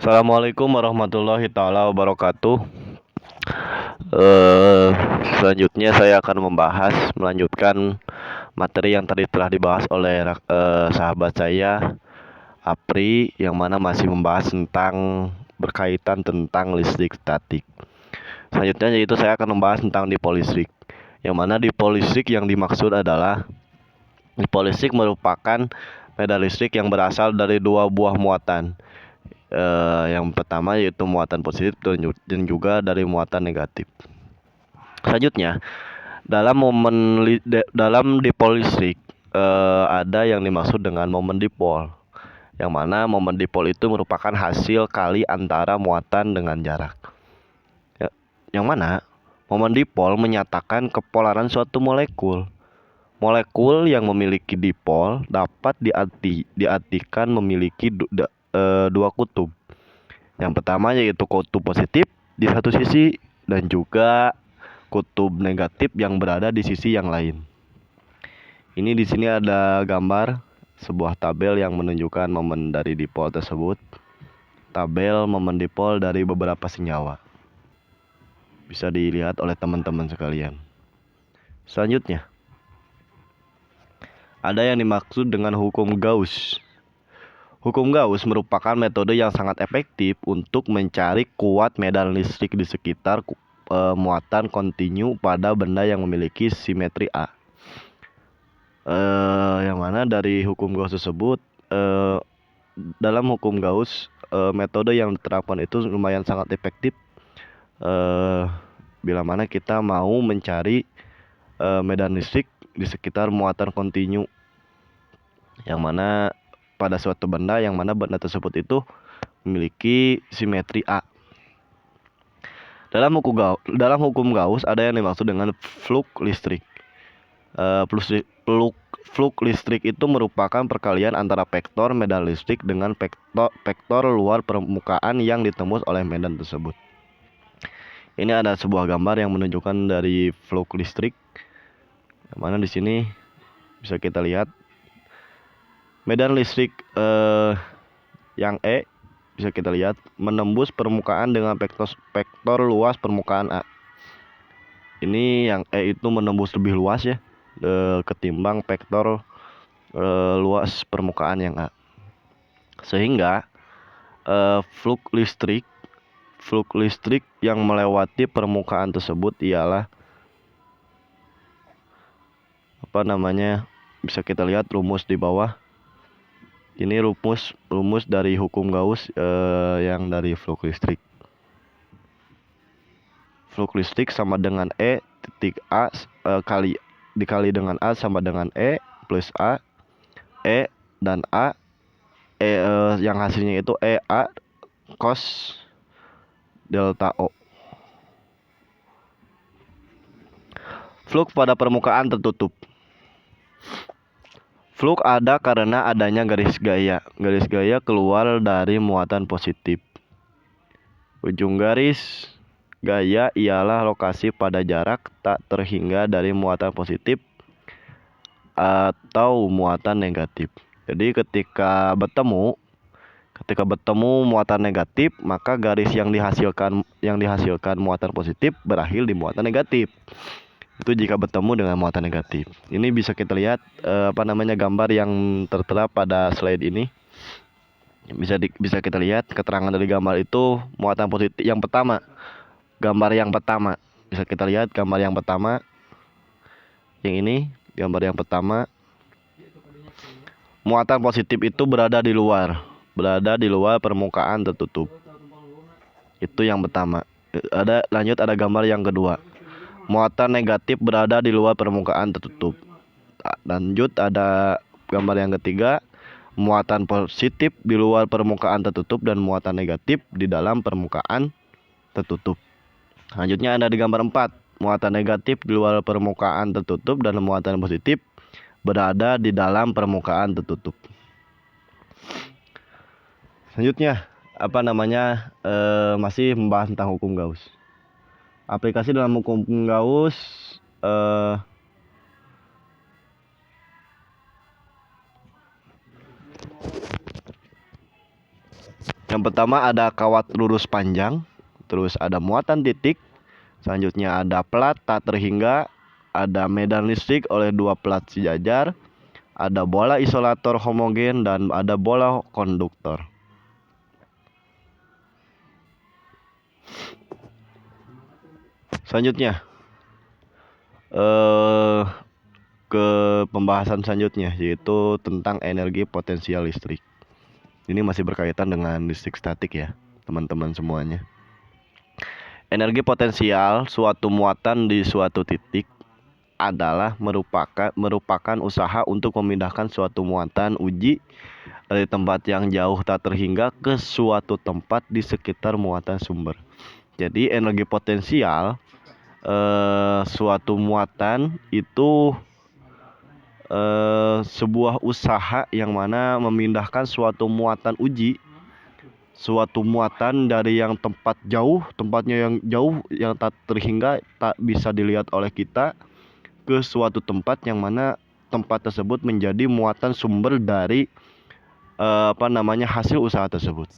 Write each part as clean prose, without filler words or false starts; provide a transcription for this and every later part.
Assalamualaikum warahmatullahi taala wabarakatuh. Eh, Selanjutnya saya akan melanjutkan materi yang tadi telah dibahas oleh sahabat saya Apri, yang mana masih membahas tentang berkaitan tentang listrik statik. Selanjutnya yaitu saya akan membahas tentang dipol listrik, yang mana dipol listrik yang dimaksud adalah dipol listrik merupakan medan listrik yang berasal dari dua buah muatan. Yang pertama yaitu muatan positif dan juga dari muatan negatif. Selanjutnya, dalam dipol listrik ada yang dimaksud dengan momen dipol, yang mana momen dipol itu merupakan hasil kali antara muatan dengan jarak. Yang mana momen dipol menyatakan kepolaran suatu molekul. Molekul yang memiliki dipol dapat diartikan memiliki dua kutub. Yang pertama yaitu kutub positif di satu sisi dan juga kutub negatif yang berada di sisi yang lain. Ini di sini ada gambar sebuah tabel yang menunjukkan momen dari dipol tersebut. Tabel momen dipol dari beberapa senyawa. Bisa dilihat oleh teman-teman sekalian. Selanjutnya, ada yang dimaksud dengan hukum Gauss. Hukum Gauss merupakan metode yang sangat efektif untuk mencari kuat medan listrik di sekitar muatan kontinu pada benda yang memiliki simetri A. Yang mana dari hukum Gauss tersebut, dalam hukum Gauss, metode yang diterapkan itu lumayan sangat efektif bila mana kita mau mencari medan listrik di sekitar muatan kontinu, yang mana pada suatu benda yang mana benda tersebut itu memiliki simetri A. Dalam hukum Gauss ada yang dimaksud dengan flux listrik. Flux listrik itu merupakan perkalian antara vektor medan listrik dengan vektor luar permukaan yang ditembus oleh medan tersebut. Ini ada sebuah gambar yang menunjukkan dari flux listrik, yang mana di sini bisa kita lihat medan listrik yang E bisa kita lihat menembus permukaan dengan vektor luas permukaan A. Ini yang E itu menembus lebih luas ya, ketimbang vektor luas permukaan yang A. Sehingga flux listrik yang melewati permukaan tersebut ialah bisa kita lihat rumus di bawah. Ini rumus dari hukum Gauss yang dari flux listrik. Flux listrik sama dengan E titik A dikali dengan A sama dengan E plus A. E dan A, yang hasilnya itu EA cos delta O. Flux pada permukaan tertutup. Flux ada karena adanya garis gaya. Garis gaya keluar dari muatan positif. Ujung garis gaya ialah lokasi pada jarak tak terhingga dari muatan positif atau muatan negatif. Jadi ketika bertemu muatan negatif, maka garis yang dihasilkan muatan positif berakhir di muatan negatif. Itu jika bertemu dengan muatan negatif. Ini bisa kita lihat gambar yang tertera pada slide ini. Bisa kita lihat keterangan dari gambar itu muatan positif yang pertama. Gambar yang pertama bisa kita lihat gambar yang pertama. Yang ini gambar yang pertama. Muatan positif itu berada di luar permukaan tertutup. Itu yang pertama. Lanjut ada gambar yang kedua. Muatan negatif berada di luar permukaan tertutup. Lanjut ada gambar yang ketiga. Muatan positif di luar permukaan tertutup dan muatan negatif di dalam permukaan tertutup. Selanjutnya ada di gambar 4. Muatan negatif di luar permukaan tertutup dan muatan positif berada di dalam permukaan tertutup. Selanjutnya masih membahas tentang hukum Gauss. Aplikasi dalam hukum Gauss Yang pertama ada kawat lurus panjang, terus ada muatan titik, selanjutnya ada plat tak terhingga, ada medan listrik oleh dua plat sejajar, ada bola isolator homogen, dan ada bola konduktor. Selanjutnya ke pembahasan selanjutnya, yaitu tentang energi potensial listrik. Ini masih berkaitan dengan listrik statik ya, teman-teman semuanya. Energi potensial suatu muatan di suatu titik adalah merupakan usaha untuk memindahkan suatu muatan uji dari tempat yang jauh tak terhingga ke suatu tempat di sekitar muatan sumber. Jadi energi potensial suatu muatan itu sebuah usaha yang mana memindahkan suatu muatan uji, suatu muatan dari yang tempatnya yang jauh yang tak terhingga, tak bisa dilihat oleh kita, ke suatu tempat yang mana tempat tersebut menjadi muatan sumber dari hasil usaha tersebut.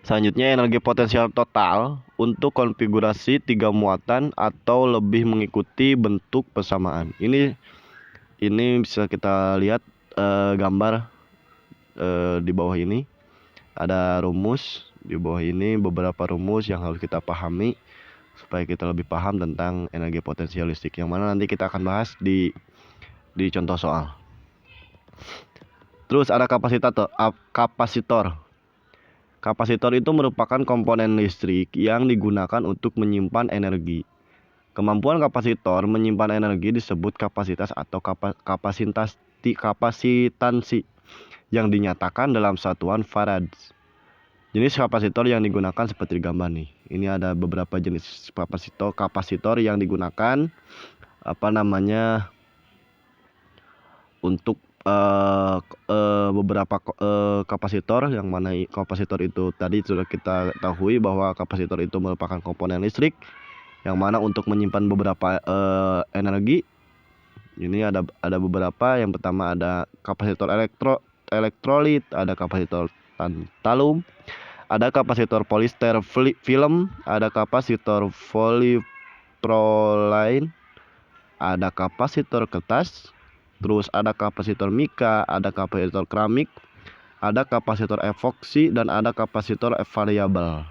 Selanjutnya energi potensial total untuk konfigurasi tiga muatan atau lebih mengikuti bentuk persamaan. Ini bisa kita lihat gambar di bawah ini. Ada rumus di bawah ini, beberapa rumus yang harus kita pahami supaya kita lebih paham tentang energi potensial listrik, yang mana nanti kita akan bahas di contoh soal. Terus ada kapasitor. Kapasitor itu merupakan komponen listrik yang digunakan untuk menyimpan energi. Kemampuan kapasitor menyimpan energi disebut kapasitas atau kapasitansi yang dinyatakan dalam satuan farad. Jenis kapasitor yang digunakan seperti gambar nih. Ini ada beberapa jenis kapasitor yang digunakan untuk beberapa kapasitor, yang mana kapasitor itu tadi sudah kita ketahui bahwa kapasitor itu merupakan komponen listrik yang mana untuk menyimpan beberapa energi. Ini ada beberapa. Yang pertama ada kapasitor elektrolit, ada kapasitor tantalum, ada kapasitor polister film, ada kapasitor polypropylene, ada kapasitor kertas, terus ada kapasitor mika, ada kapasitor keramik, ada kapasitor epoksi, dan ada kapasitor variabel.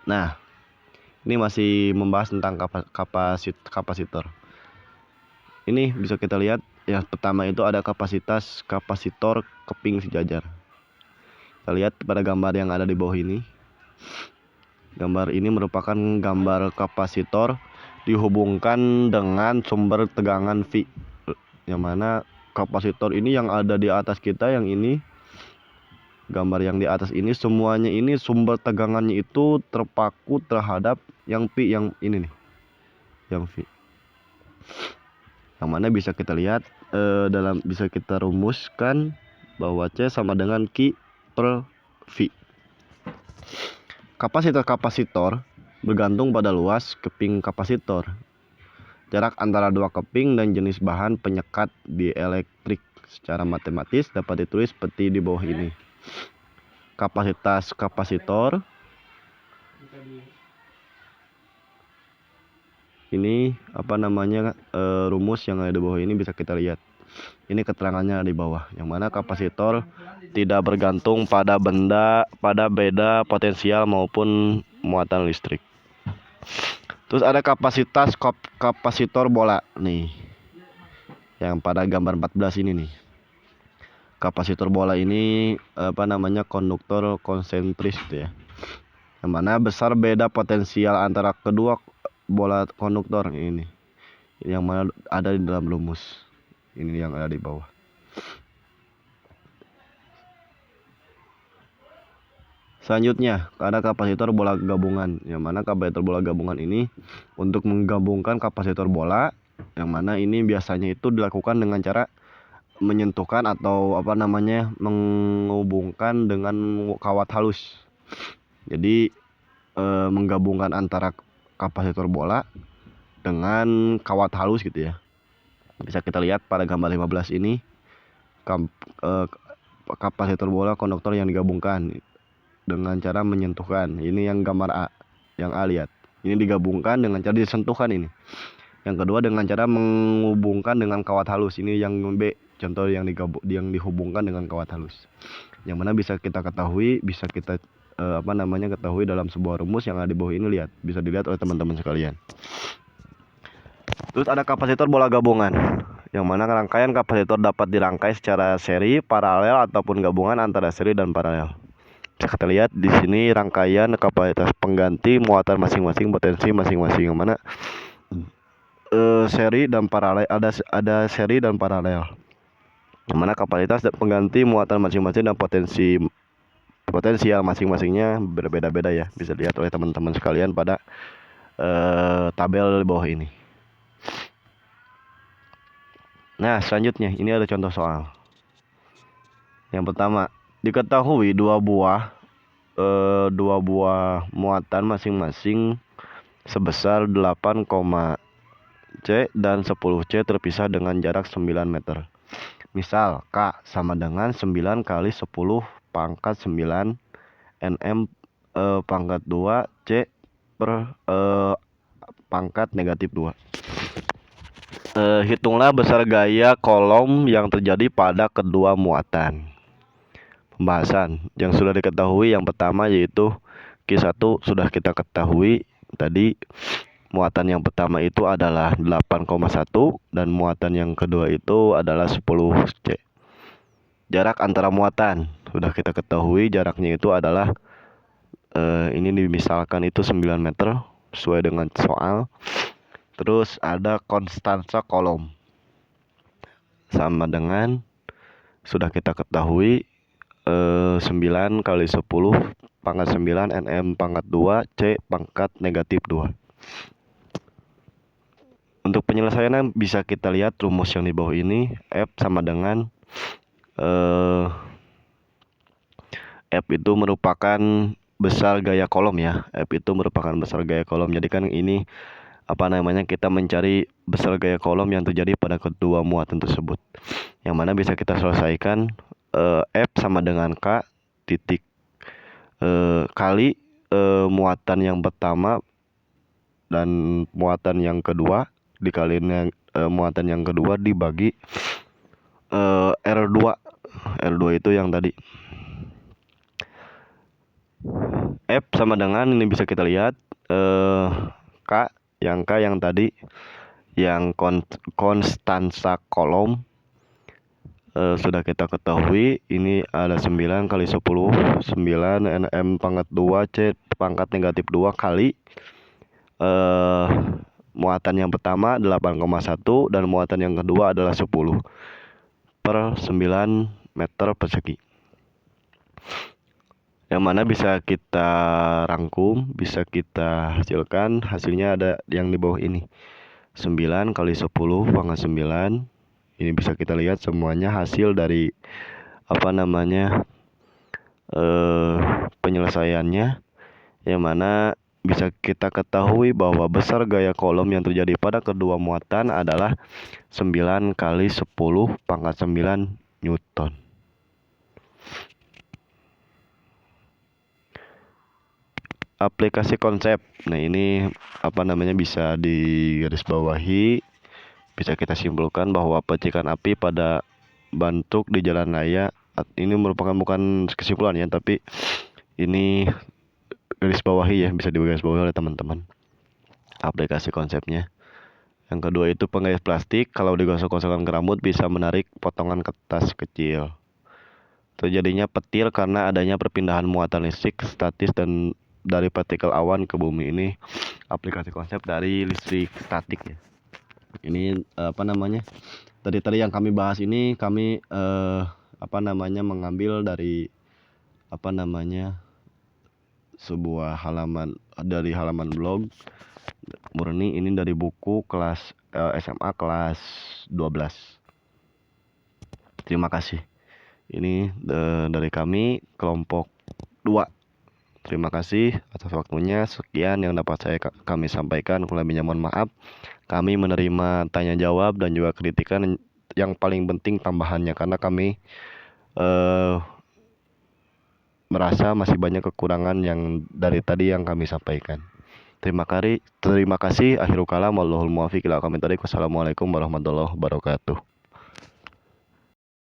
Nah, ini masih membahas tentang kapasitor. Ini bisa kita lihat, yang pertama itu ada kapasitor keping sejajar. Kita lihat pada gambar yang ada di bawah ini. Gambar ini merupakan gambar kapasitor dihubungkan dengan sumber tegangan V, yang mana kapasitor ini yang ada di atas kita, yang ini gambar yang di atas ini, semuanya ini sumber tegangannya itu terpaku terhadap yang V, yang ini nih, yang V, yang mana bisa kita lihat bisa kita rumuskan bahwa C sama dengan Q per V. Kapasitor bergantung pada luas keping kapasitor, jarak antara dua keping, dan jenis bahan penyekat dielektrik. Secara matematis dapat ditulis seperti di bawah ini. Kapasitas kapasitor ini rumus yang ada di bawah ini bisa kita lihat. Ini keterangannya di bawah, yang mana kapasitor tidak bergantung pada beda potensial maupun muatan listrik. Terus ada kapasitor bola nih, yang pada gambar 14 ini nih. Kapasitor bola ini konduktor konsentris gitu ya, yang mana besar beda potensial antara kedua bola konduktor ini, yang mana ada di dalam rumus ini yang ada di bawah. Selanjutnya ada kapasitor bola gabungan, yang mana kapasitor bola gabungan ini untuk menggabungkan kapasitor bola, yang mana ini biasanya itu dilakukan dengan cara menyentuhkan atau menghubungkan dengan kawat halus. Jadi menggabungkan antara kapasitor bola dengan kawat halus gitu ya. Bisa kita lihat pada gambar 15 ini, kapasitor bola konduktor yang digabungkan dengan cara menyentuhkan. Ini yang gambar A, yang A lihat. Ini digabungkan dengan cara disentuhkan ini. Yang kedua dengan cara menghubungkan dengan kawat halus. Ini yang B, contoh yang dihubungkan dengan kawat halus. Yang mana bisa kita ketahui, bisa kita ketahui dalam sebuah rumus yang ada di bawah ini. Lihat, bisa dilihat oleh teman-teman sekalian. Terus ada kapasitor bola gabungan, yang mana rangkaian kapasitor dapat dirangkai secara seri, paralel, ataupun gabungan antara seri dan paralel. Bisa kita lihat di sini rangkaian kapasitas pengganti muatan masing-masing, potensi masing-masing, yang mana seri dan paralel, ada seri dan paralel, yang mana kapasitas dan pengganti muatan masing-masing dan potensial masing-masingnya berbeda-beda ya. Bisa dilihat oleh teman-teman sekalian pada tabel di bawah ini. Nah, selanjutnya ini ada contoh soal. Yang pertama, diketahui dua buah muatan masing-masing sebesar 8, C dan 10C terpisah dengan jarak 9 meter. Misal K sama dengan 9 kali 10 pangkat 9 nm pangkat 2 C per pangkat negatif 2. Hitunglah besar gaya kolom yang terjadi pada kedua muatan. Pembahasan yang sudah diketahui, yang pertama yaitu Q1 sudah kita ketahui tadi. Muatan yang pertama itu adalah 8,1 dan muatan yang kedua itu adalah 10C. Jarak antara muatan sudah kita ketahui, jaraknya itu adalah ini dimisalkan itu 9 meter sesuai dengan soal. Terus ada konstansa kolom sama dengan sudah kita ketahui 9 kali 10 pangkat 9 nm pangkat 2 C pangkat negatif 2. Untuk penyelesaiannya bisa kita lihat rumus yang di bawah ini. F sama dengan F itu merupakan besar gaya kolom ya. F itu merupakan besar gaya kolom. Jadi kan ini kita mencari besar gaya kolom yang terjadi pada kedua muatan tersebut, yang mana bisa kita selesaikan. F sama dengan K titik kali muatan yang pertama dan muatan yang kedua dikaliin muatan yang kedua dibagi R2. R2 itu yang tadi. F sama dengan ini bisa kita lihat K yang tadi yang konstansa kolom sudah kita ketahui. Ini ada 9 kali 10 9 nm pangkat 2 C pangkat negatif 2 kali muatan yang pertama 8,1 dan muatan yang kedua adalah 10 per 9 meter persegi, yang mana bisa kita rangkum, bisa kita hasilkan. Hasilnya ada yang di bawah ini, 9 kali 10 pangkat 9. Ini bisa kita lihat semuanya hasil dari penyelesaiannya, yang mana bisa kita ketahui bahwa besar gaya kolom yang terjadi pada kedua muatan adalah 9 kali 10 pangkat 9 Newton. Aplikasi konsep. Nah, ini bisa digarisbawahi. Bisa kita simpulkan bahwa percikan api pada bentuk di jalan raya ini merupakan bukan kesimpulan ya, tapi ini garisbawahi ya, bisa digarisbawahi oleh teman-teman aplikasi konsepnya. Yang kedua itu penggaris plastik kalau digosok-gosokkan ke rambut bisa menarik potongan kertas kecil. Terjadinya petir karena adanya perpindahan muatan listrik statis dan dari partikel awan ke bumi. Ini aplikasi konsep dari listrik statik ya. Ini tadi yang kami bahas ini kami mengambil dari sebuah halaman blog murni. Ini dari buku kelas SMA kelas 12. Terima kasih. Ini dari kami kelompok 2. Terima kasih atas waktunya. Sekian yang dapat kami sampaikan. Kurang lebihnya mohon maaf. Kami menerima tanya jawab dan juga kritikan, yang paling penting tambahannya, karena kami eh, merasa masih banyak kekurangan yang dari tadi yang kami sampaikan. Terima kasih. Akhirul kalam. Wallahul muwaffiq ila aqwamit thoriq. Wassalamualaikum warahmatullahi wabarakatuh.